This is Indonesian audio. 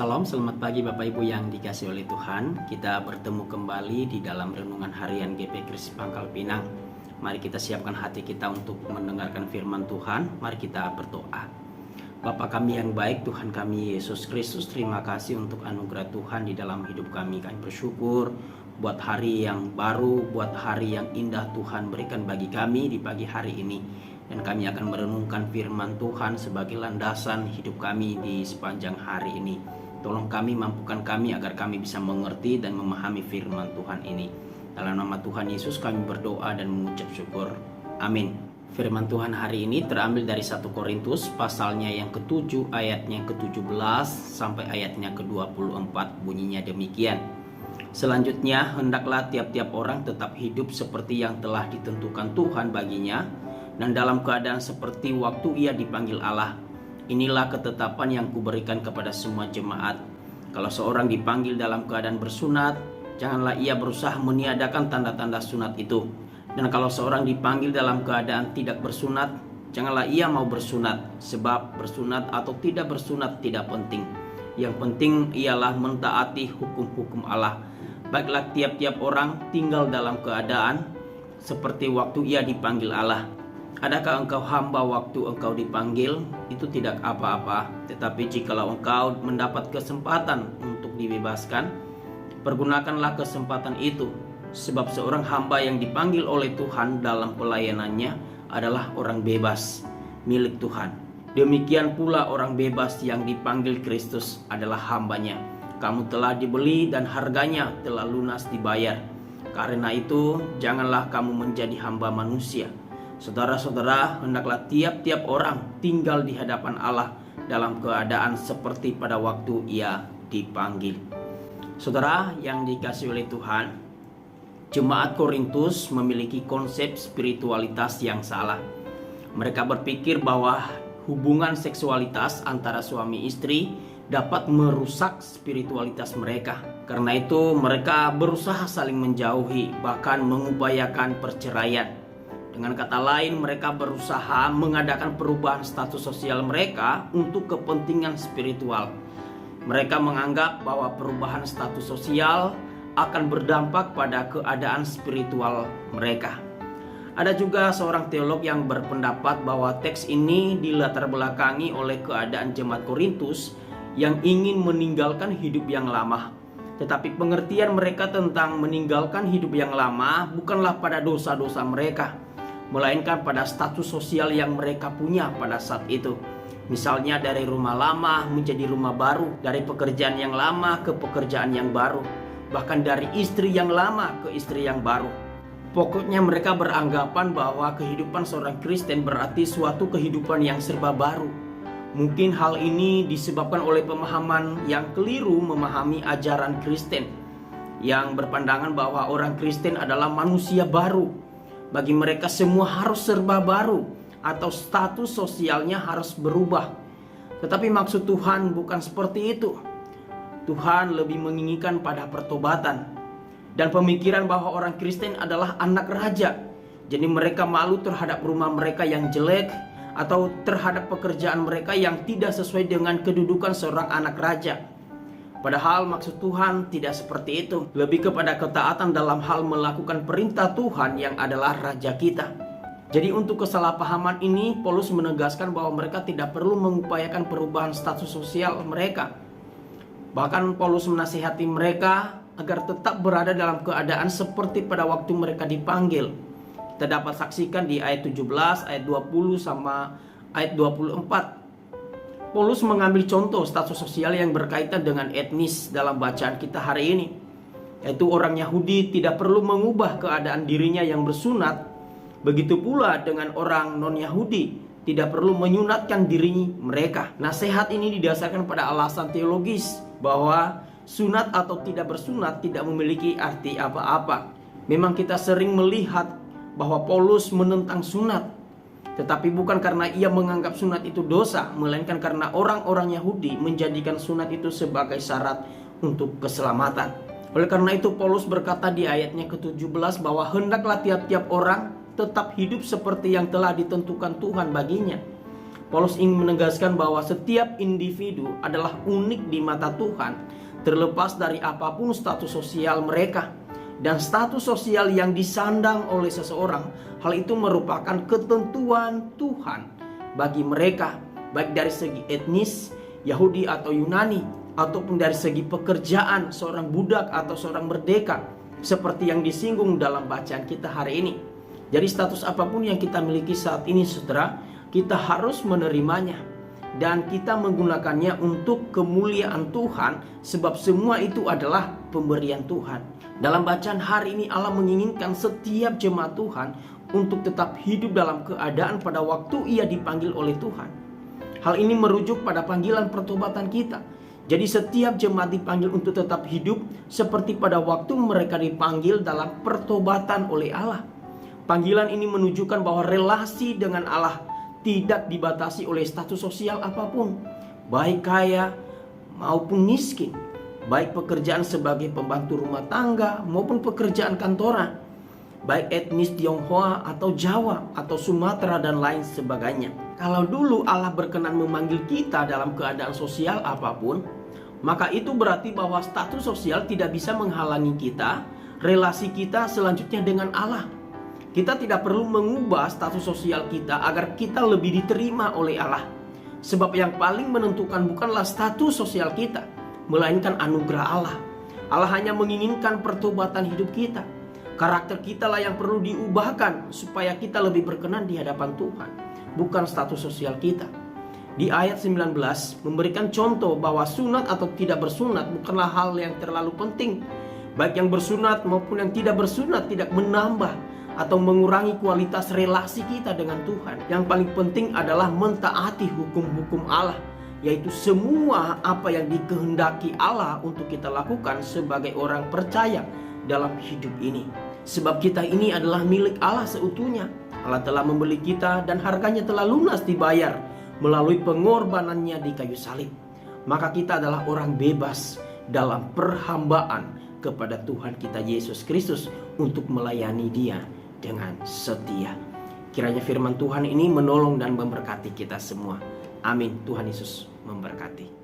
Salam, selamat pagi Bapak Ibu yang dikasihi oleh Tuhan. Kita bertemu kembali di dalam renungan harian GP Kristen Pangkal Pinang. Mari kita siapkan hati kita untuk mendengarkan firman Tuhan. Mari kita berdoa. Bapa kami yang baik, Tuhan kami Yesus Kristus, terima kasih untuk anugerah Tuhan di dalam hidup kami. Kami bersyukur buat hari yang baru, buat hari yang indah Tuhan berikan bagi kami di pagi hari ini. Dan kami akan merenungkan firman Tuhan sebagai landasan hidup kami di sepanjang hari ini. Tolong kami, mampukan kami agar kami bisa mengerti dan memahami firman Tuhan ini. Dalam nama Tuhan Yesus kami berdoa dan mengucap syukur. Amin. Firman Tuhan hari ini terambil dari 1 Korintus pasalnya yang ke-7 ayatnya yang ke-17 sampai ayatnya ke-24, bunyinya demikian. Selanjutnya, hendaklah tiap-tiap orang tetap hidup seperti yang telah ditentukan Tuhan baginya, dan dalam keadaan seperti waktu ia dipanggil Allah. Inilah ketetapan yang kuberikan kepada semua jemaat. Kalau seorang dipanggil dalam keadaan bersunat, janganlah ia berusaha meniadakan tanda-tanda sunat itu. Dan kalau seorang dipanggil dalam keadaan tidak bersunat, janganlah ia mau bersunat. Sebab bersunat atau tidak bersunat tidak penting. Yang penting ialah mentaati hukum-hukum Allah. Baiklah tiap-tiap orang tinggal dalam keadaan seperti waktu ia dipanggil Allah. Adakah engkau hamba waktu engkau dipanggil? Itu tidak apa-apa. Tetapi jikalau engkau mendapat kesempatan untuk dibebaskan, pergunakanlah kesempatan itu. Sebab seorang hamba yang dipanggil oleh Tuhan dalam pelayanannya adalah orang bebas, milik Tuhan. Demikian pula orang bebas yang dipanggil Kristus adalah hambanya. Kamu telah dibeli dan harganya telah lunas dibayar. Karena itu, janganlah kamu menjadi hamba manusia. Saudara-saudara, hendaklah tiap-tiap orang tinggal di hadapan Allah dalam keadaan seperti pada waktu ia dipanggil. Saudara yang dikasihi oleh Tuhan, jemaat Korintus memiliki konsep spiritualitas yang salah. Mereka berpikir bahwa hubungan seksualitas antara suami istri dapat merusak spiritualitas mereka. Karena itu mereka berusaha saling menjauhi, bahkan mengupayakan perceraian. Dengan kata lain, mereka berusaha mengadakan perubahan status sosial mereka untuk kepentingan spiritual. Mereka menganggap bahwa perubahan status sosial akan berdampak pada keadaan spiritual mereka. Ada juga seorang teolog yang berpendapat bahwa teks ini dilatar belakangi oleh keadaan jemaat Korintus yang ingin meninggalkan hidup yang lama. Tetapi pengertian mereka tentang meninggalkan hidup yang lama bukanlah pada dosa-dosa mereka, melainkan pada status sosial yang mereka punya pada saat itu. Misalnya dari rumah lama menjadi rumah baru, dari pekerjaan yang lama ke pekerjaan yang baru, bahkan dari istri yang lama ke istri yang baru. Pokoknya mereka beranggapan bahwa kehidupan seorang Kristen berarti suatu kehidupan yang serba baru. Mungkin hal ini disebabkan oleh pemahaman yang keliru memahami ajaran Kristen, yang berpandangan bahwa orang Kristen adalah manusia baru. Bagi mereka semua harus serba baru atau status sosialnya harus berubah. Tetapi maksud Tuhan bukan seperti itu. Tuhan lebih menginginkan pada pertobatan dan pemikiran bahwa orang Kristen adalah anak raja. Jadi mereka malu terhadap rumah mereka yang jelek atau terhadap pekerjaan mereka yang tidak sesuai dengan kedudukan seorang anak raja. Padahal maksud Tuhan tidak seperti itu. Lebih kepada ketaatan dalam hal melakukan perintah Tuhan yang adalah Raja kita. Jadi untuk kesalahpahaman ini, Paulus menegaskan bahwa mereka tidak perlu mengupayakan perubahan status sosial mereka. Bahkan Paulus menasihati mereka agar tetap berada dalam keadaan seperti pada waktu mereka dipanggil. Kita dapat saksikan di ayat 17, ayat 20 sama ayat 24. Paulus mengambil contoh status sosial yang berkaitan dengan etnis dalam bacaan kita hari ini, yaitu orang Yahudi tidak perlu mengubah keadaan dirinya yang bersunat. Begitu pula dengan orang non-Yahudi tidak perlu menyunatkan diri mereka. Nasihat ini didasarkan pada alasan teologis bahwa sunat atau tidak bersunat tidak memiliki arti apa-apa. Memang kita sering melihat bahwa Paulus menentang sunat, tetapi bukan karena ia menganggap sunat itu dosa, melainkan karena orang-orang Yahudi menjadikan sunat itu sebagai syarat untuk keselamatan. Oleh karena itu Paulus berkata di ayatnya ke-17 bahwa hendaklah tiap-tiap orang tetap hidup seperti yang telah ditentukan Tuhan baginya. Paulus ingin menegaskan bahwa setiap individu adalah unik di mata Tuhan, terlepas dari apapun status sosial mereka. Dan status sosial yang disandang oleh seseorang, hal itu merupakan ketentuan Tuhan bagi mereka, baik dari segi etnis, Yahudi atau Yunani, ataupun dari segi pekerjaan, seorang budak atau seorang merdeka, seperti yang disinggung dalam bacaan kita hari ini. Jadi status apapun yang kita miliki saat ini, saudara, kita harus menerimanya dan kita menggunakannya untuk kemuliaan Tuhan, sebab semua itu adalah pemberian Tuhan. Dalam bacaan hari ini Allah menginginkan setiap jemaat Tuhan untuk tetap hidup dalam keadaan pada waktu ia dipanggil oleh Tuhan. Hal ini merujuk pada panggilan pertobatan kita. Jadi setiap jemaat dipanggil untuk tetap hidup seperti pada waktu mereka dipanggil dalam pertobatan oleh Allah. Panggilan ini menunjukkan bahwa relasi dengan Allah tidak dibatasi oleh status sosial apapun, baik kaya maupun miskin, baik pekerjaan sebagai pembantu rumah tangga maupun pekerjaan kantoran, baik etnis Tionghoa atau Jawa atau Sumatera dan lain sebagainya. Kalau dulu Allah berkenan memanggil kita dalam keadaan sosial apapun, maka itu berarti bahwa status sosial tidak bisa menghalangi kita, relasi kita selanjutnya dengan Allah. Kita tidak perlu mengubah status sosial kita agar kita lebih diterima oleh Allah. Sebab yang paling menentukan bukanlah status sosial kita, melainkan anugerah Allah. Allah hanya menginginkan pertobatan hidup kita. Karakter kita lah yang perlu diubahkan supaya kita lebih berkenan di hadapan Tuhan, bukan status sosial kita. Di ayat 19 memberikan contoh bahwa sunat atau tidak bersunat bukanlah hal yang terlalu penting. Baik yang bersunat maupun yang tidak bersunat tidak menambah atau mengurangi kualitas relasi kita dengan Tuhan. Yang paling penting adalah mentaati hukum-hukum Allah, yaitu semua apa yang dikehendaki Allah untuk kita lakukan sebagai orang percaya dalam hidup ini. Sebab kita ini adalah milik Allah seutuhnya. Allah telah membeli kita dan harganya telah lunas dibayar melalui pengorbanannya di kayu salib. Maka kita adalah orang bebas dalam perhambaan kepada Tuhan kita Yesus Kristus untuk melayani Dia dengan setia. Kiranya firman Tuhan ini menolong dan memberkati kita semua. Amin. Tuhan Yesus memberkati.